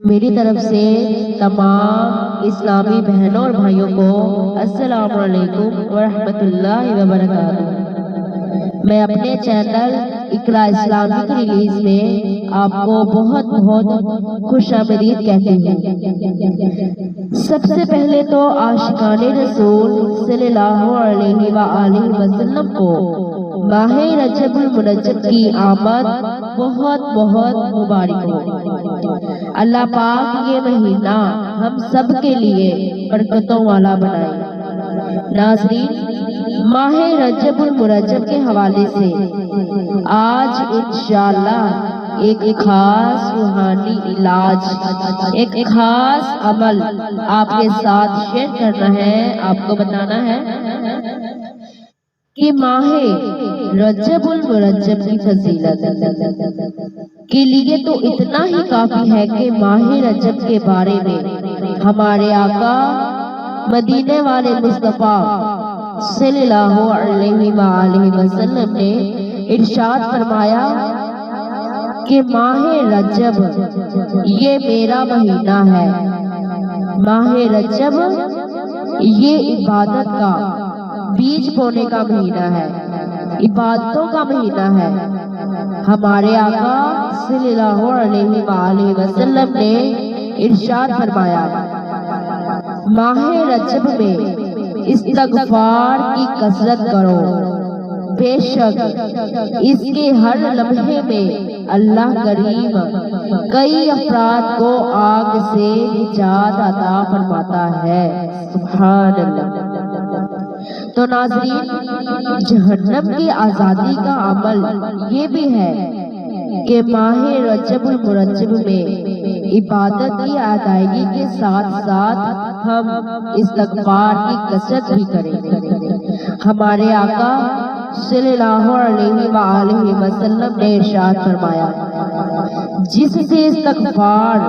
میری طرف سے تمام اسلامی بہنوں اور بھائیوں کو السلام علیکم ورحمۃ اللہ وبرکاتہ۔ میں اپنے چینل اقرا اسلامک ریلیز میں آپ کو بہت بہت خوش آمدید کہتی ہوں۔ سب سے پہلے تو عاشقان رسول صلی اللہ علیہ وآلہ وسلم کو ماہ رجب المرجب کی آمد بہت بہت مبارک ہو۔ اللہ پاک یہ مہینہ ہم سب کے لیے برکتوں والا بنائے۔ ناظرین، ماہ رجب المرجب کے حوالے سے آج انشاءاللہ ایک خاص روحانی علاج، ایک خاص عمل آپ کے ساتھ شیئر کرنا ہے، آپ کو بتانا ہے کہ ماہ رجب المرجب کی فضیلت کے لیے تو اتنا ہی کافی ہے کہ ماہ رجب کے بارے میں ہمارے آقا مدینے والے مصطفیٰ صلی اللہ علیہ وآلہ وسلم نے ارشاد فرمایا کہ ماہ رجب یہ میرا مہینہ ہے۔ ماہ رجب یہ عبادت کا بیج بونے کا مہینہ ہے، عبادتوں کا مہینہ ہے۔ ہمارے آقا صلی اللہ علیہ وآلہ وسلم نے ارشاد فرمایا، ماہ رجب میں استغفار کی کثرت کرو، بے شک اس کے ہر لمحے میں اللہ کریم کئی افراد کو آگ سے نجات عطا فرماتا ہے۔ سبحان اللہ۔ تو ناظرین، جہنم کی آزادی کا عمل یہ بھی ہے کہ ماہ رجب المرجب میں عبادت کی ادائیگی کے ساتھ ساتھ ہم استغفار کی کثرت بھی کریں۔ ہمارے آقا صلی اللہ علیہ وآلہ وسلم نے ارشاد فرمایا، جس سے استغفار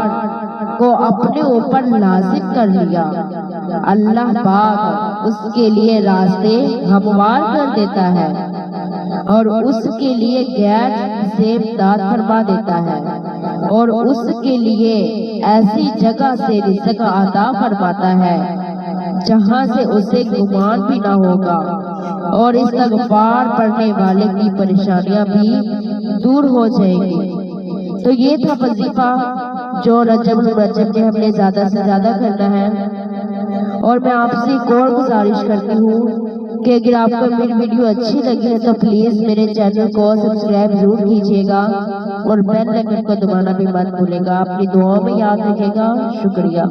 کو اپنے اوپر لازم کر لیا، اللہ پاک اس کے لیے راستے ہموار کر دیتا ہے اور اس کے لیے غیر سے امداد فرما دیتا ہے اور اس کے لیے ایسی جگہ سے رزق عطا فرماتا ہے جہاں سے اسے گمان بھی نہ ہوگا، اور استغفار پڑھنے والے کی پریشانیاں بھی دور ہو جائیں گی۔ تو یہ تھا وظیفہ جو رجب المرجب میں ہم نے زیادہ سے زیادہ کرنا ہے، اور میں آپ سے ایک اور گزارش کرتی ہوں کہ اگر آپ کو میری ویڈیو اچھی لگی ہے تو پلیز میرے چینل کو سبسکرائب ضرور کیجیے گا اور بیل آئیکن کو دبانا بھی مت بھولے گا۔ اپنی دعاؤں میں یاد رکھے گا۔ شکریہ۔